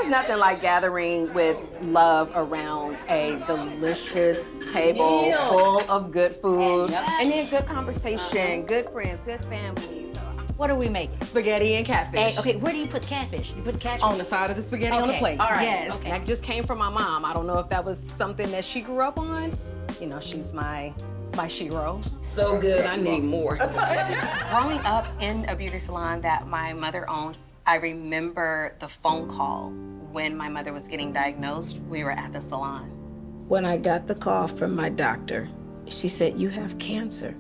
There's nothing like gathering with love around a delicious table full of good food, and then good conversation, good friends, good families. What are we making? Spaghetti and catfish. Okay, where do you put the catfish? You put the catfish on the side of the spaghetti on the plate. All right. Yes, okay. That just came from my mom. I don't know if that was something that she grew up on. You know, she's my shiro. So good, I need more. Growing up in a beauty salon that my mother owned, I remember the phone call when my mother was getting diagnosed. We were at the salon. When I got the call from my doctor, she said, "You have cancer."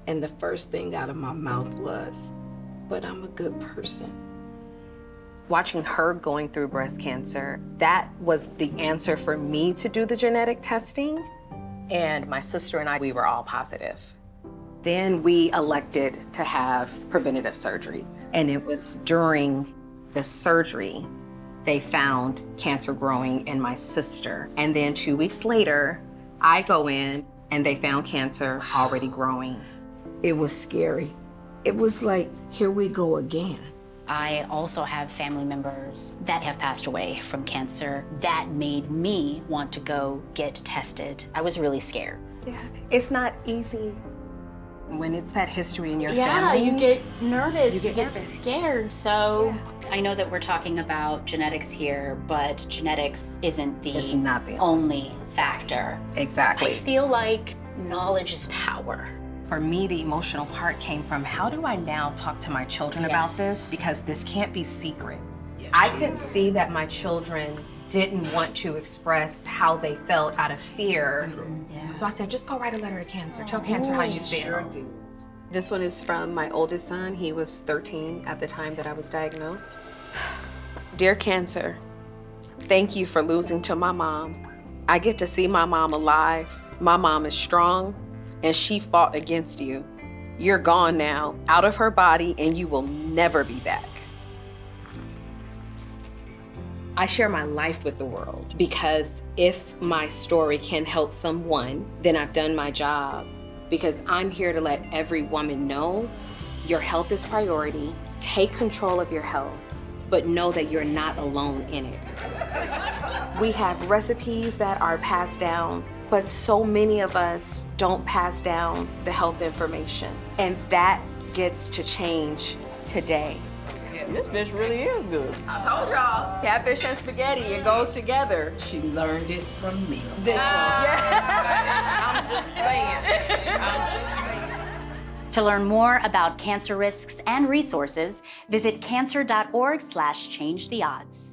And the first thing out of my mouth was, "But I'm a good person." Watching her going through breast cancer, that was the answer for me to do the genetic testing. And my sister and I, we were all positive. Then we elected to have preventative surgery. And it was during the surgery, they found cancer growing in my sister. And then 2 weeks later, I go in and they found cancer already growing. It was scary. It was like, here we go again. I also have family members that have passed away from cancer. That made me want to go get tested. I was really scared. Yeah, it's not easy when it's that history in your Yeah, family. you get nervous, you get nervous. scared. So I know that we're talking about genetics here, but genetics isn't It's not the only factor. Exactly. I feel like knowledge is power. For me, the emotional part came from how do I now talk to my children about this? Because this can't be secret. I could see that my children didn't want to express how they felt out of fear. So I said, just go write a letter to cancer. Tell cancer how you feel. This one is from my oldest son. He was 13 at the time that I was diagnosed. Dear Cancer, thank you for losing to my mom. I get to see my mom alive. My mom is strong, and she fought against you. You're gone now, out of her body, and you will never be back. I share my life with the world because if my story can help someone, then I've done my job, because I'm here to let every woman know your health is priority. Take control of your health, but know that you're not alone in it. We have recipes that are passed down, but so many of us don't pass down the health information. And that gets to change today. This dish really is good. I told y'all, catfish and spaghetti, it goes together. She learned it from me. This one. I'm just saying. To learn more about cancer risks and resources, visit cancer.org/changetheodds.